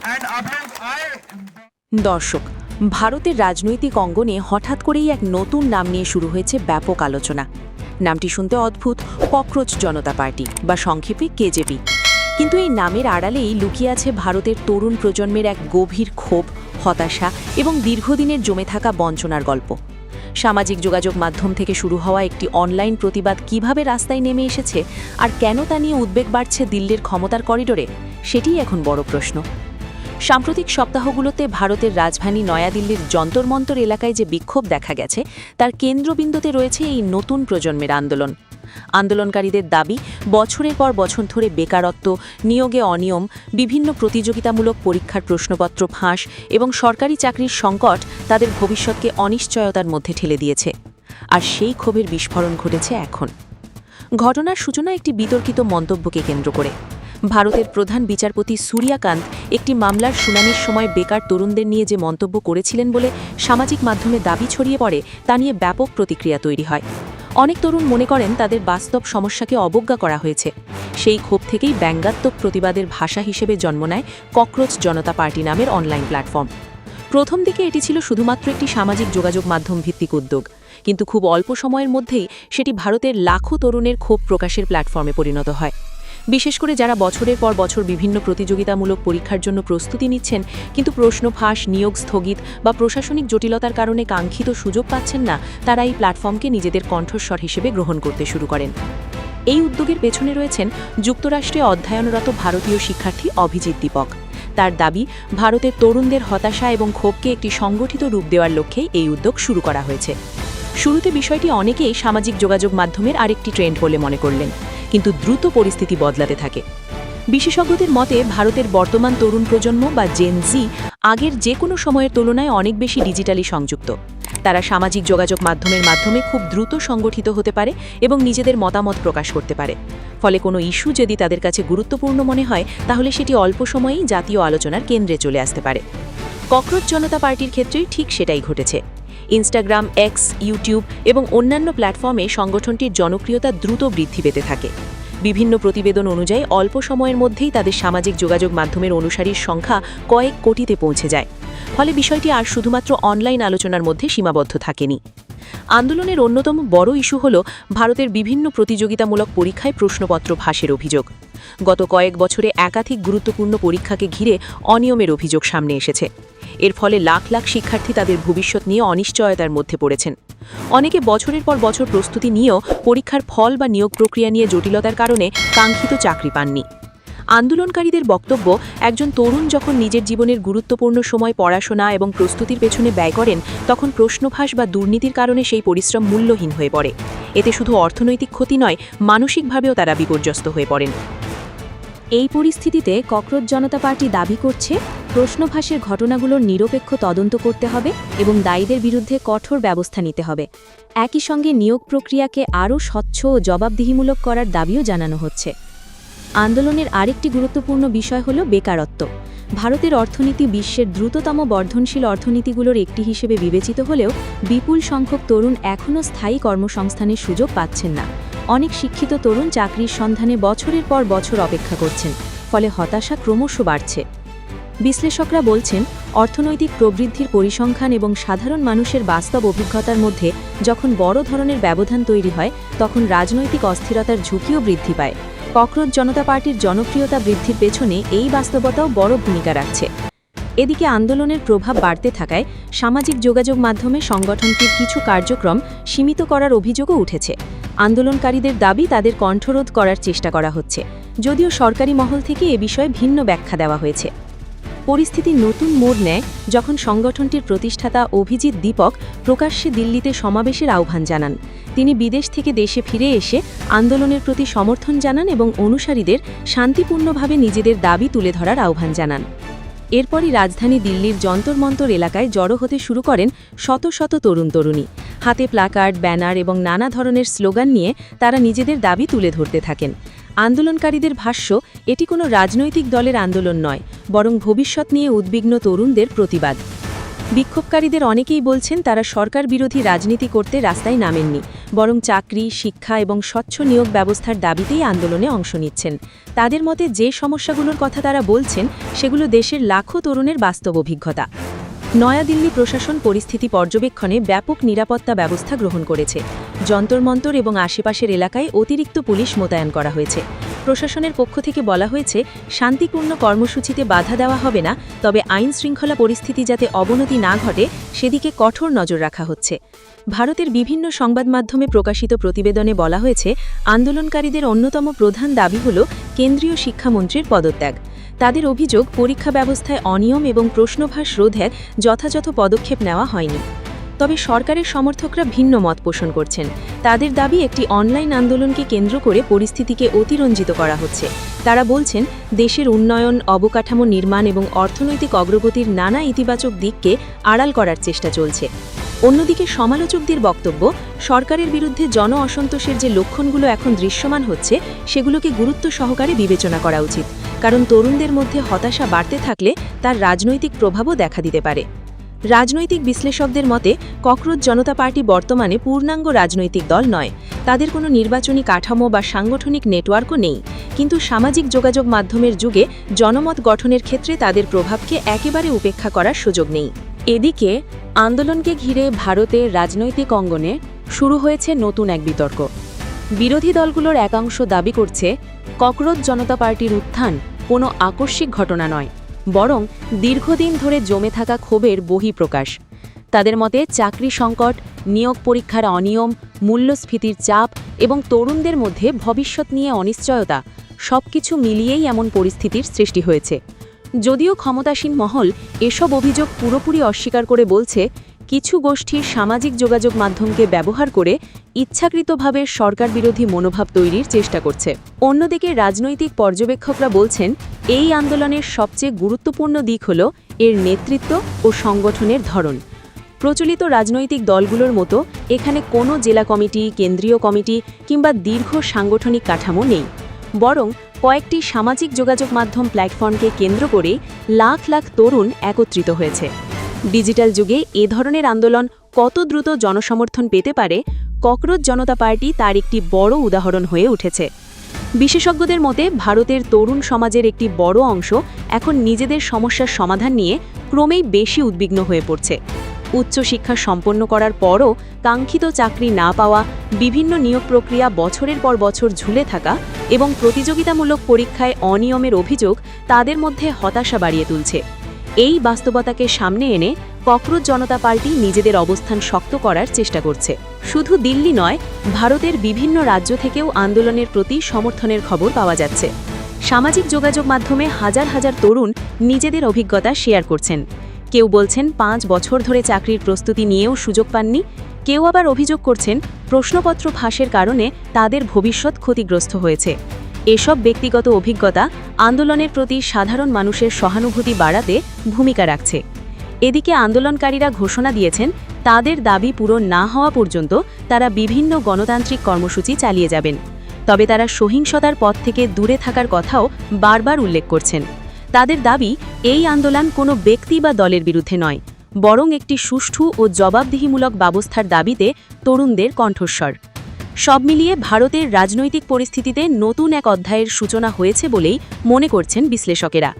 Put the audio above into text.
And आप लोग आए। দর্শক, ভারতের রাজনৈতিক অঙ্গনে হঠাৎ করেই এক নতুন নাম নিয়ে শুরু হয়েছে ব্যাপক আলোচনা। নামটি শুনতে অদ্ভুত, ককরোচ জনতা পার্টি বা সংক্ষেপে কেজেপি। কিন্তু এই নামের আড়ালেই লুকিয়ে আছে ভারতের তরুণ প্রজন্মের এক গভীর ক্ষোভ, হতাশা এবং দীর্ঘদিনের জমে থাকা বঞ্চনার গল্প। সামাজিক যোগাযোগ মাধ্যম থেকে শুরু হওয়া একটি অনলাইন প্রতিবাদ কিভাবে রাস্তায় নেমে এসেছে আর কেন তা নিয়ে উদ্বেগ বাড়ছে দিল্লির ক্ষমতার করিডোরে, সেটিই এখন বড় প্রশ্ন। সাম্প্রতিক সপ্তাহগুলোতে ভারতের রাজধানী নয়াদিল্লির যন্তর মন্তর এলাকায় যে বিক্ষোভ দেখা গেছে তার কেন্দ্রবিন্দুতে রয়েছে এই নতুন প্রজন্মের আন্দোলন। আন্দোলনকারীদের দাবি, বছরের পর বছর ধরে বেকারত্ব, নিয়োগে অনিয়ম, বিভিন্ন প্রতিযোগিতামূলক পরীক্ষার প্রশ্নপত্র ফাঁস এবং সরকারি চাকরির সংকট তাদের ভবিষ্যৎকে অনিশ্চয়তার মধ্যে ঠেলে দিয়েছে। আর সেই ক্ষোভের বিস্ফোরণ ঘটেছে এখন। ঘটনার সূচনা একটি বিতর্কিত মন্তব্যকে কেন্দ্র করে। ভারতের প্রধান বিচারপতি সূর্যকান্ত একটি মামলার শুনানির সময় বেকার তরুণদের নিয়ে যে মন্তব্য করেছিলেন বলে সামাজিক মাধ্যমে দাবি ছড়িয়ে পড়ে, তা নিয়ে ব্যাপক প্রতিক্রিয়া তৈরি হয়। অনেক তরুণ মনে করেন তাদের বাস্তব সমস্যাকে অবজ্ঞা করা হয়েছে। সেই ক্ষোভ থেকেই ব্যঙ্গাত্মক প্রতিবাদের ভাষা হিসেবে জন্ম নেয় ককরোচ জনতা পার্টি নামের অনলাইন প্ল্যাটফর্ম। প্রথম দিকে এটি ছিল শুধুমাত্র একটি সামাজিক যোগাযোগ মাধ্যম ভিত্তিক উদ্যোগ, কিন্তু খুব অল্প সময়ের মধ্যেই সেটি ভারতের লাখো তরুণের ক্ষোভ প্রকাশের প্ল্যাটফর্মে পরিণত হয়। বিশেষ করে যারা বছরের পর বছর বিভিন্ন প্রতিযোগিতামূলক পরীক্ষার জন্য প্রস্তুতি নিচ্ছেন, কিন্তু প্রশ্ন ফাঁস, নিয়োগ স্থগিত বা প্রশাসনিক জটিলতার কারণে কাঙ্ক্ষিত সুযোগ পাচ্ছেন না, তারা এই প্ল্যাটফর্মকে নিজেদের কণ্ঠস্বর হিসেবে গ্রহণ করতে শুরু করেন। এই উদ্যোগের পেছনে রয়েছেন যুক্তরাষ্ট্রে অধ্যয়নরত ভারতীয় শিক্ষার্থী অভিজিৎ দীপক। তার দাবি, ভারতের তরুণদের হতাশা এবং ক্ষোভকে একটি সংগঠিত রূপ দেওয়ার লক্ষ্যেই এই উদ্যোগ শুরু করা হয়েছে। শুরুতে বিষয়টি অনেকেই সামাজিক যোগাযোগ মাধ্যমের আরেকটি ট্রেন্ড বলে মনে করলেন, কিন্তু দ্রুত পরিস্থিতি বদলাতে থাকে। বিশেষজ্ঞদের মতে ভারতের বর্তমান তরুণ প্রজন্ম বা জেন জি আগের যে কোনো সময়ের তুলনায় অনেক বেশি ডিজিটালি সংযুক্ত। তারা সামাজিক যোগাযোগ মাধ্যমের মাধ্যমে খুব দ্রুত সংগঠিত হতে পারে এবং নিজেদের মতামত প্রকাশ করতে পারে। ফলে কোনো ইস্যু যদি তাদের কাছে গুরুত্বপূর্ণ মনে হয়, তাহলে সেটি অল্প সময়েই জাতীয় আলোচনার কেন্দ্রে চলে আসতে পারে। ককরোচ জনতা পার্টির ক্ষেত্রেই ঠিক সেটাই ঘটেছে। ইনস্টাগ্রাম, এক্স, ইউটিউব এবং অন্যান্য প্ল্যাটফর্মে সংগঠনটির জনপ্রিয়তা দ্রুত বৃদ্ধি পেতে থাকে। বিভিন্ন প্রতিবেদন অনুযায়ী অল্প সময়ের মধ্যেই তাদের সামাজিক যোগাযোগ মাধ্যমের অনুসারীর সংখ্যা কয়েক কোটিতে পৌঁছে যায়। ফলে বিষয়টি আর শুধুমাত্র অনলাইন আলোচনার মধ্যে সীমাবদ্ধ থাকেনি। আন্দোলনের অন্যতম বড় ইস্যু হল ভারতের বিভিন্ন প্রতিযোগিতামূলক পরীক্ষায় প্রশ্নপত্র ফাঁসের অভিযোগ। গত কয়েক বছরে একাধিক গুরুত্বপূর্ণ পরীক্ষাকে ঘিরে অনিয়মের অভিযোগ সামনে এসেছে। এর ফলে লাখ লাখ শিক্ষার্থী তাদের ভবিষ্যৎ নিয়ে অনিশ্চয়তার মধ্যে পড়েছেন। অনেকে বছরের পর বছর প্রস্তুতি নিয়েও পরীক্ষার ফল বা নিয়োগ প্রক্রিয়া নিয়ে জটিলতার কারণে কাঙ্ক্ষিত চাকরি পাননি। আন্দোলনকারীদের বক্তব্য, একজন তরুণ যখন নিজের জীবনের গুরুত্বপূর্ণ সময় পড়াশোনা এবং প্রস্তুতির পেছনে ব্যয় করেন, তখন প্রশ্নফাঁস বা দুর্নীতির কারণে সেই পরিশ্রম মূল্যহীন হয়ে পড়ে। এতে শুধু অর্থনৈতিক ক্ষতি নয়, মানসিকভাবেও তারা বিপর্যস্ত হয়ে পড়েন। এই পরিস্থিতিতে ককরোচ জনতা পার্টি দাবি করছে, প্রশ্নফাঁসের ঘটনাগুলোর নিরপেক্ষ তদন্ত করতে হবে এবং দায়ীদের বিরুদ্ধে কঠোর ব্যবস্থা নিতে হবে। একই সঙ্গে নিয়োগ প্রক্রিয়াকে আরও স্বচ্ছ ও জবাবদিহিমূলক করার দাবিও জানানো হচ্ছে। আন্দোলনের আরেকটি গুরুত্বপূর্ণ বিষয় হল বেকারত্ব। ভারতের অর্থনীতি বিশ্বের দ্রুততম বর্ধনশীল অর্থনীতিগুলোর একটি হিসেবে বিবেচিত হলেও বিপুল সংখ্যক তরুণ এখনও স্থায়ী কর্মসংস্থানের সুযোগ পাচ্ছেন না। অনেক শিক্ষিত তরুণ চাকরির সন্ধানে বছরের পর বছর অপেক্ষা করছেন, ফলে হতাশা ক্রমশ বাড়ছে। বিশ্লেষকরা বলছেন, অর্থনৈতিক প্রবৃদ্ধির পরিসংখ্যান এবং সাধারণ মানুষের বাস্তব অভিজ্ঞতার মধ্যে যখন বড় ধরনের ব্যবধান তৈরি হয়, তখন রাজনৈতিক অস্থিরতার ঝুঁকিও বৃদ্ধি পায়। ককরোচ জনতা পার্টির জনপ্রিয়তা বৃদ্ধির পেছনে এই বাস্তবতাও বড় ভূমিকা রাখছে। এদিকে আন্দোলনের প্রভাব বাড়তে থাকায় সামাজিক যোগাযোগ মাধ্যমে সংগঠনটির কিছু কার্যক্রম সীমিত করার অভিযোগও উঠেছে। আন্দোলনকারীদের দাবি, তাদের কণ্ঠরোধ করার চেষ্টা করা হচ্ছে, যদিও সরকারি মহল থেকে এ বিষয়ে ভিন্ন ব্যাখ্যা দেওয়া হয়েছে। পরিস্থিতি নতুন মোড় নেয় যখন সংগঠনটির প্রতিষ্ঠাতা অভিজিৎ দীপক প্রকাশ্যে দিল্লিতে সমাবেশের আহ্বান জানান। তিনি বিদেশ থেকে দেশে ফিরে এসে আন্দোলনের প্রতি সমর্থন জানান এবং অনুসারীদের শান্তিপূর্ণভাবে নিজেদের দাবি তুলে ধরার আহ্বান জানান। এরপরই রাজধানী দিল্লির যন্তর মন্তর এলাকায় জড়ো হতে শুরু করেন শত শত তরুণ তরুণী। হাতে প্লাকার্ড, ব্যানার এবং নানা ধরনের স্লোগান নিয়ে তারা নিজেদের দাবি তুলে ধরতে থাকেন। আন্দোলনকারীদের ভাষ্য, এটি কোনো রাজনৈতিক দলের আন্দোলন নয়, বরং ভবিষ্যৎ নিয়ে উদ্বিগ্ন তরুণদের প্রতিবাদ। বিক্ষোভকারীদের অনেকেই বলছেন তারা সরকার বিরোধী রাজনীতি করতে রাস্তায় নামেননি, বরং চাকরি, শিক্ষা এবং স্বচ্ছ নিয়োগ ব্যবস্থার দাবিতেই আন্দোলনে অংশ নিচ্ছেন। তাদের মতে যে সমস্যাগুলোর কথা তারা বলছেন সেগুলো দেশের লাখো তরুণের বাস্তব অভিজ্ঞতা। নয়াদিল্লি প্রশাসন পরিস্থিতি পর্যবেক্ষণে ব্যাপক নিরাপত্তা ব্যবস্থা গ্রহণ করেছে। যন্তর-মন্তর এবং আশেপাশের এলাকায় অতিরিক্ত পুলিশ মোতায়েন করা হয়েছে। প্রশাসনের পক্ষ থেকে বলা হয়েছে, শান্তিপূর্ণ কর্মসূচিতে বাধা দেওয়া হবে না, তবে আইন-শৃঙ্খলা পরিস্থিতি যাতে অবনতি না ঘটে সেদিকে কঠোর নজর রাখা হচ্ছে। ভারতের বিভিন্ন সংবাদ মাধ্যমে প্রকাশিত প্রতিবেদনে বলা হয়েছে, আন্দোলনকারীদের অন্যতম প্রধান দাবি হল কেন্দ্রীয় শিক্ষামন্ত্রীর পদত্যাগ। তাদের অভিযোগ, পরীক্ষা ব্যবস্থায় অনিয়ম এবং প্রশ্নভাস রোধের যথাযথ পদক্ষেপ নেওয়া হয়নি। তবে সরকারের সমর্থকরা ভিন্ন মত পোষণ করছেন। তাদের দাবি, একটি অনলাইন আন্দোলনকে কেন্দ্র করে পরিস্থিতিকে অতিরঞ্জিত করা হচ্ছে। তারা বলছেন, দেশের উন্নয়ন, অবকাঠামো নির্মাণ এবং অর্থনৈতিক অগ্রগতির নানা ইতিবাচক দিককে আড়াল করার চেষ্টা চলছে। অন্যদিকে সমালোচকদের বক্তব্য, সরকারের বিরুদ্ধে জন অসন্তোষের যে লক্ষণগুলো এখন দৃশ্যমান হচ্ছে সেগুলোকে গুরুত্ব সহকারে বিবেচনা করা উচিত, কারণ তরুণদের মধ্যে হতাশা বাড়তে থাকলে তার রাজনৈতিক প্রভাবও দেখা দিতে পারে। রাজনৈতিক বিশ্লেষকদের মতে, ককরোচ জনতা পার্টি বর্তমানে পূর্ণাঙ্গ রাজনৈতিক দল নয়। তাদের কোনো নির্বাচনী কাঠামো বা সাংগঠনিক নেটওয়ার্কও নেই, কিন্তু সামাজিক যোগাযোগ মাধ্যমের যুগে জনমত গঠনের ক্ষেত্রে তাদের প্রভাবকে একেবারে উপেক্ষা করার সুযোগ নেই। এদিকে আন্দোলনকে ঘিরে ভারতের রাজনৈতিক অঙ্গনে শুরু হয়েছে নতুন এক বিতর্ক। বিরোধী দলগুলোর একাংশ দাবি করছে, ককরোচ জনতা পার্টির উত্থান কোনো আকস্মিক ঘটনা নয়, বরং দীর্ঘদিন ধরে জমে থাকা ক্ষোভের বহিঃপ্রকাশ। তাদের মতে, চাকরি সংকট, নিয়োগ পরীক্ষার অনিয়ম, মূল্যস্ফীতির চাপ এবং তরুণদের মধ্যে ভবিষ্যৎ নিয়ে অনিশ্চয়তা সবকিছু মিলিয়েই এমন পরিস্থিতির সৃষ্টি হয়েছে। যদিও ক্ষমতাসীন মহল এসব অভিযোগ পুরোপুরি অস্বীকার করে বলছে, কিছু গোষ্ঠীর সামাজিক যোগাযোগ মাধ্যমকে ব্যবহার করে ইচ্ছাকৃতভাবে সরকার বিরোধী মনোভাব তৈরির চেষ্টা করছে। অন্যদিকে রাজনৈতিক পর্যবেক্ষকরা বলছেন, এই আন্দোলনের সবচেয়ে গুরুত্বপূর্ণ দিক হল এর নেতৃত্ব ও সংগঠনের ধরন। প্রচলিত রাজনৈতিক দলগুলোর মতো এখানে কোনো জেলা কমিটি, কেন্দ্রীয় কমিটি কিংবা দীর্ঘ সাংগঠনিক কাঠামো নেই, বরং কয়েকটি সামাজিক যোগাযোগ মাধ্যম প্ল্যাটফর্মকে কেন্দ্র করে লাখ লাখ তরুণ একত্রিত হয়েছে। ডিজিটাল যুগে এ ধরনের আন্দোলন কত দ্রুত জনসমর্থন পেতে পারে, ককরোচ জনতা পার্টি তার একটি বড় উদাহরণ হয়ে উঠেছে। বিশেষজ্ঞদের মতে, ভারতের তরুণ সমাজের একটি বড় অংশ এখন নিজেদের সমস্যার সমাধান নিয়ে ক্রমেই বেশি উদ্বিগ্ন হয়ে পড়ছে। উচ্চশিক্ষা সম্পন্ন করার পরও কাঙ্ক্ষিত চাকরি না পাওয়া, বিভিন্ন নিয়োগ প্রক্রিয়া বছরের পর বছর ঝুলে থাকা এবং প্রতিযোগিতামূলক পরীক্ষায় অনিয়মের অভিযোগ তাদের মধ্যে হতাশা বাড়িয়ে তুলছে। এই বাস্তবতাকে সামনে এনে ককরোচ জনতা পার্টি নিজেদের অবস্থান শক্ত করার চেষ্টা করছে। শুধু দিল্লি নয়, ভারতের বিভিন্ন রাজ্য থেকেও আন্দোলনের প্রতি সমর্থনের খবর পাওয়া যাচ্ছে। সামাজিক যোগাযোগ মাধ্যমে হাজার হাজার তরুণ নিজেদের অভিজ্ঞতা শেয়ার করছেন। কেউ বলছেন 5 বছর ধরে চাকরির প্রস্তুতি নিয়েও সুযোগ পাননি, কেউ আবার অভিযোগ করছেন প্রশ্নপত্র ফাঁসের কারণে তাদের ভবিষ্যৎ ক্ষতিগ্রস্ত হয়েছে। এসব ব্যক্তিগত অভিজ্ঞতা আন্দোলনের প্রতি সাধারণ মানুষের সহানুভূতি বাড়াতে ভূমিকা রাখছে। এদিকে আন্দোলনকারীরা ঘোষণা দিয়েছেন, তাদের দাবি পূরণ না হওয়া পর্যন্ত তারা বিভিন্ন গণতান্ত্রিক কর্মসূচি চালিয়ে যাবেন। তবে তারা সহিংসতার পথ থেকে দূরে থাকার কথাও বারবার উল্লেখ করছেন। তাদের দাবি, এই আন্দোলন কোনো ব্যক্তি বা দলের বিরুদ্ধে নয়, বরং একটি সুষ্ঠু ও জবাবদিহিমূলক ব্যবস্থার দাবিতে তরুণদের কণ্ঠস্বর। সব মিলিয়ে ভারতের রাজনৈতিক পরিস্থিতিতে নতুন এক অধ্যায়ের সূচনা হয়েছে বলেই মনে করছেন বিশ্লেষকেরা।